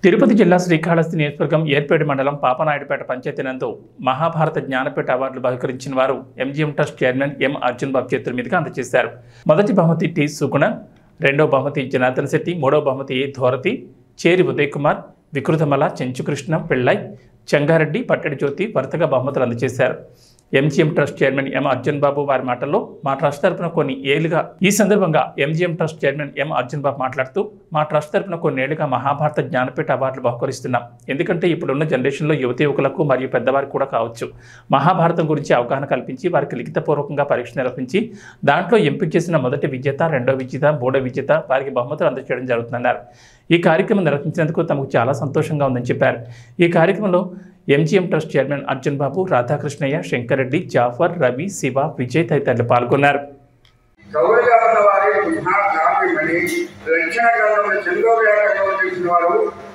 తిరుపతి జిల్లా శ్రీకాళహస్తి నియోజకవర్గం ఏర్పేడు మండలం పాపనాయుడుపేట పంచాయతీ నందు మహాభారత జ్ఞానపీఠ అవార్డులు బహుకరించిన వారు MGM trust chairman M Arjun Babu చేతుల మీదుగా అందజేశారు. మొదటి బహుమతి టి సుగుణ, రెండవ బహుమతి జనార్దన్ శెట్టి, మూడవ బహుమతి ఏ ధోరతి, చేరి ఉదయ్ కుమార్, వికృతమల, చెంచుకృష్ణ, పిళ్ళై, చెంగారెడ్డి, పట్టడి జ్యోతి వరుసగా బహుమతులు అందజేశారు. MGM trust chairman M Arjun Babu వారి మాటల్లో మా ట్రస్ట్ తరపున కొన్ని ఏళ్లుగా ఈ సందర్భంగా MGM trust chairman M Arjun Babu మాట్లాడుతూ మా ట్రస్ట్ తరపున కొన్నేళ్లుగా మహాభారత జ్ఞానపీఠ అవార్డులు బహుకరిస్తున్నాం. ఎందుకంటే ఇప్పుడున్న జనరేషన్లో యువకులకు మరియు పెద్దవారికి కూడా కావచ్చు మహాభారతం గురించి అవగాహన కల్పించి వారికి లిఖితపూర్వకంగా పరీక్ష నిర్వహించి దాంట్లో ఎంపిక చేసిన మొదటి విజేత, రెండో విజేత, మూడో విజేత వారికి బహుమతులు అందజేయడం జరుగుతుందన్నారు. ఈ కార్యక్రమం నిర్వహించినందుకు తమకు చాలా సంతోషంగా ఉందని చెప్పారు. ఈ కార్యక్రమంలో ఎంజీఎం ట్రస్ట్ చైర్మన్ అర్జున్ బాబు, రాధాకృష్ణయ్య, శంకరెడ్డి, జాఫర్, రవి, శివ, విజయ్ తదితరులు పాల్గొన్నారు.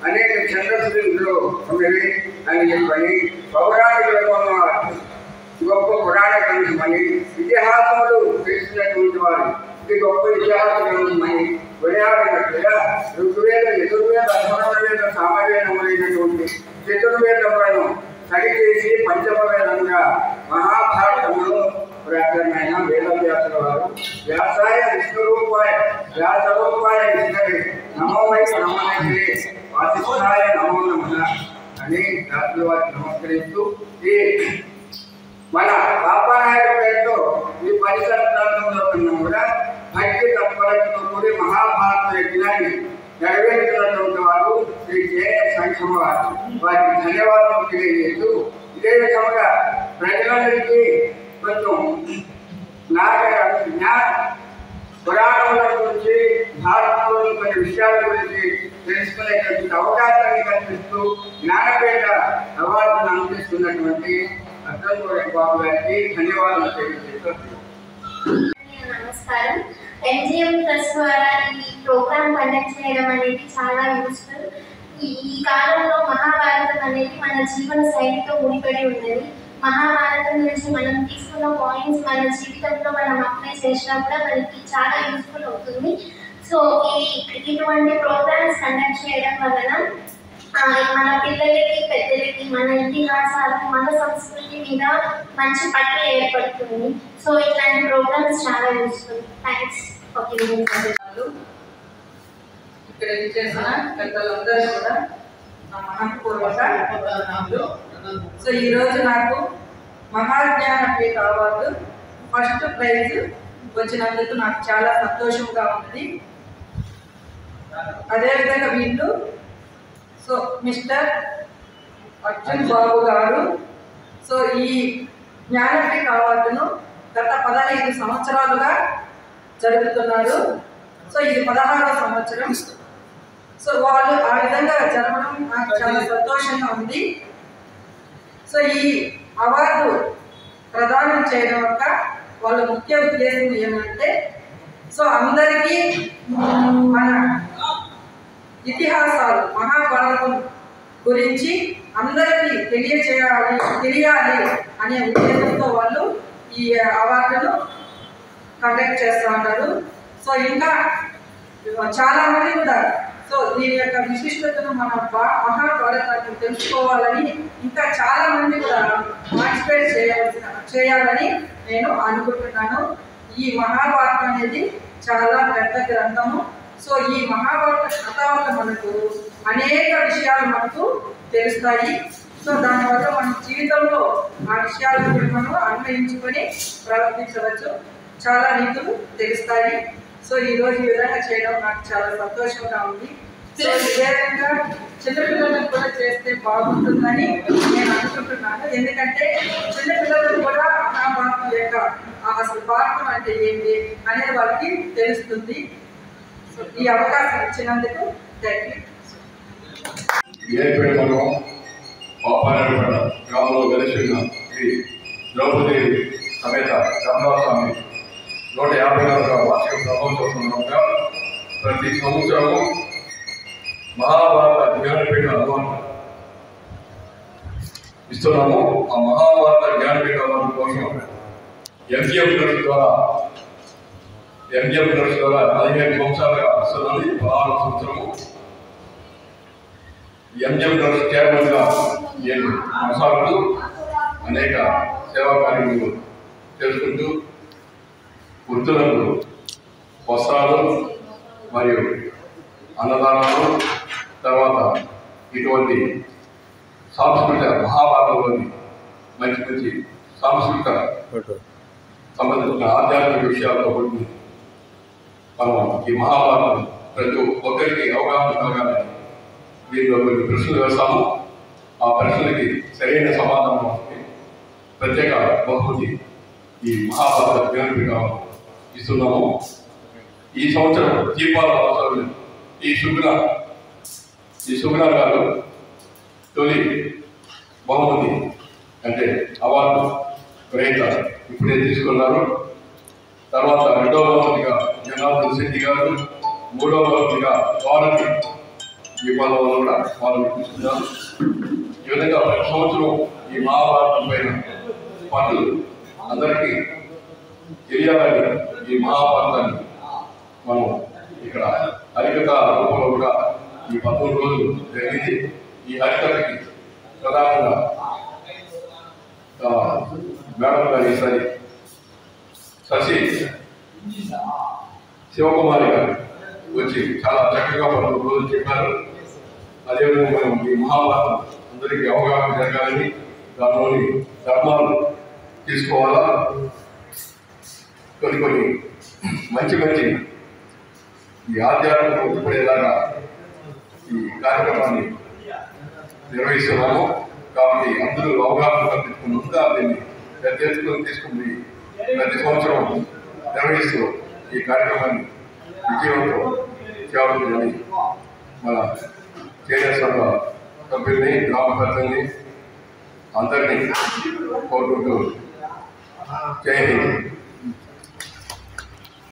అనేక ఛందస్సులు అని చెప్పని పౌరాణికులకు గొప్ప పురాణ గ్రంథమని ఇతిహాసములు తెలిసినటువంటి వారు ఇది గొప్ప ఇతిహాస గ్రంథమని కొనియాడినట్లుగా ఋగ్వేద, యజుర్వేద, అధర్వవేద, సామవేదములైనటువంటి చతుర్వేదములను సరిచేసి పంచమ వేదంగా మహాభారతమును ప్రకటమైన వేదవ్యాసుల వారు వ్యాసాయ విష్ణురూపాయ వ్యాసరూపాయ విష్ణువే నమోమై నమోనైతే వాసిష్ఠాయ నమో నమః అని రాజుల వారికి నమస్కరిస్తూ ఈ మన పాపనాయుడుపేటలో ఈ పరిసర ప్రాంతంలో కన్నా కూడా భక్తి తత్పరతతో కూడి మహాభారత యజ్ఞాన్ని నెరవేర్చినటువంటి వారు శ్రీ జయ సంక్షేమ వారు వారికి ధన్యవాదాలు తెలియజేస్తూ ఇదే విధంగా ప్రజలందరికీ కొంచెం పురాణముల గురించి భారతంలోని కొన్ని విషయాల గురించి తెలుసుకునేటువంటి అవకాశాన్ని కల్పిస్తూ జ్ఞానపీఠ అవార్డును అందిస్తున్నటువంటి అర్జున్ బాబు గారికి ధన్యవాదాలు తెలియజేస్తున్నాను. నమస్కారం. ఎంజీఎం ట్రస్ట్ ద్వారా ఈ ప్రోగ్రామ్ కండక్ట్ చేయడం అనేది చాలా యూస్ఫుల్. ఈ కాలంలో మహాభారతం అనేది మన జీవన శైలితో ముడిపడి ఉన్నది. మహాభారతం నుంచి మనం తీసుకున్న పాయింట్స్ మన జీవితంలో మనం అప్లై చేసినా కూడా మనకి చాలా యూస్ఫుల్ అవుతుంది. సో ఇటువంటి ప్రోగ్రామ్స్ కండక్ట్ చేయడం వలన మన పిల్లలకి, పెద్దలకి మన ఇతిహాసాలు, మన సంస్కృతి మీద మంచి పట్టు ఏర్పడుతుంది. సో ఇట్లాంటి ప్రోగ్రామ్స్ చాలా యూస్ఫుల్. థ్యాంక్స్. ఇక్కడ చేసిన పెద్దలందరూ కూడా నా మనపూర్వక అభినందనలు. సో ఈరోజు నాకు మహాజ్ఞానపీఠ అవార్డు ఫస్ట్ ప్రైజ్ వచ్చినందుకు నాకు చాలా సంతోషంగా ఉంది. అదేవిధంగా వీళ్ళు సో మిస్టర్ అర్జున్ బాబు గారు సో ఈ జ్ఞానపీఠ అవార్డును గత 15 సంవత్సరాలుగా జరుపుతున్నారు. సో ఇది 16వ సంవత్సరం. సో వాళ్ళు ఆ విధంగా జరపడం నాకు చాలా సంతోషంగా ఉంది. సో ఈ అవార్డు ప్రదానం చేయడం యొక్క వాళ్ళ ముఖ్య ఉద్దేశం ఏమంటే సో అందరికీ మన ఇతిహాసాలు మహాభారతం గురించి అందరికీ తెలియాలి అనే ఉద్దేశంతో వాళ్ళు ఈ అవార్డును కండక్ట్ చేస్తూ ఉంటారు. సో ఇంకా చాలామంది కూడా సో దీని యొక్క విశిష్టతను మన మహాభారతాన్ని తెలుసుకోవాలని ఇంకా చాలామంది కూడా పార్టిసిపేట్ చేయాలని నేను అనుకుంటున్నాను. ఈ మహాభారతం అనేది చాలా పెద్ద గ్రంథము. సో ఈ మహాభారత కథ వల్ల మనకు అనేక విషయాలు మనకు తెలుస్తాయి. సో దానివల్ల మన జీవితంలో ఆ విషయాలను మనం అన్వయించుకొని ప్రవర్తించవచ్చు. చాలా నీతులు తెలుస్తాయి. సో ఈరోజు ఈ విధంగా చేయడం నాకు చాలా సంతోషంగా ఉంది. సో ఇదే విధంగా చిన్నపిల్లలకు కూడా చేస్తే బాగుంటుందని నేను అనుకుంటున్నాను. ఎందుకంటే చిన్నపిల్లలకు కూడా మహాభారతం యొక్క అసలు భారతం అంటే ఏంటి అనేది వాళ్ళకి తెలుస్తుంది. సో ఈ అవకాశం ఇచ్చినందుకు థ్యాంక్ యూ. గ్రామంలో వెలిసిన శ్రీ ద్రౌపది సమేత రామస్వామి 154వ వార్షిక బ్రహ్మోత్సవ సందర్భంగా ప్రతి సంవత్సరము మహాభారత జ్ఞానపీఠ అవార్డు ఇస్తున్నాము. ఆ మహాభారత జ్ఞానపీఠ అవార్డు కోసం ఎంజీఎం ట్రస్ట్ ద్వారా 15 సంవత్సరాలుగా ఇస్తున్నది. 16వ సంవత్సరము ఎంజిఎం ట్రస్ట్ చైర్మన్గా నేను కొనసాగుతూ అనేక సేవా కార్యక్రమాలు చేసుకుంటూ వృద్ధులకు వస్త్రాలు మరియు అన్నదానాలు, తర్వాత ఇటువంటి సాంస్కృతిక మహాభారతంలోని మంచి మంచి సాంస్కృతిక సంబంధించిన ఆధ్యాత్మిక విషయాలతో కూడి మనం ఈ మహాభారతం ప్రతి ఒక్కరికి అవగాహన కలగాలని దీనిలో కొన్ని ప్రశ్నలు వేస్తాము. ఆ ప్రశ్నలకి సరైన సమాధానం వస్తే ప్రత్యేక బహుమతి ఈ మహాభారత జ్ఞానపీఠం ఇస్తున్నాము. ఈ సంవత్సరం దీపాల అవసరం ఈ సుగుణ గారు తొలి బహుమతి అంటే అవార్డు గ్రహీత ఇప్పుడే తీసుకున్నారు. తర్వాత రెండవ బహుమతిగా జనార్దన్ శెట్టి గారు, మూడవ బహుమతిగా భారతి దీపాల వల్ల కూడా వాళ్ళు తీసుకున్నారు. ఈ విధంగా ప్రతి సంవత్సరం ఈ మహాభారతం పైన పనులు అందరికీ తెలియాలని ఈ మహాభారతాన్ని మనం ఇక్కడ హరికథ రూపంలో కూడా ఈ 13 రోజులు జరిగింది. ఈ హరికథకి ప్రధానంగా మేడం గారు ఈసారి శశి శివకుమారి గారు వచ్చి చాలా చక్కగా 13 రోజులు చెప్పారు. అదేవిధంగా మనం ఈ మహాభారతం అందరికీ అవగాహన జరగాలని, దానిలోని ధర్మాలు తీసుకోవాలా, కొన్ని మంచి ఈ ఆధ్యాత్మిక ఉపయోగపడేలాగా ఈ కార్యక్రమాన్ని నిర్వహిస్తున్నాము. కాబట్టి అందరూ అవగాహన కల్పించుకుని ముందుగా దీన్ని పెద్ద ఎత్తున తీసుకుని ప్రతి సంవత్సరం నిర్వహిస్తూ ఈ కార్యక్రమాన్ని విజయవంతం చేయాలని మన కేంద్ర సభ సభ్యుల్ని, గ్రామ పెద్దల్ని అందరినీ కోరుకుంటూ జై హింద్.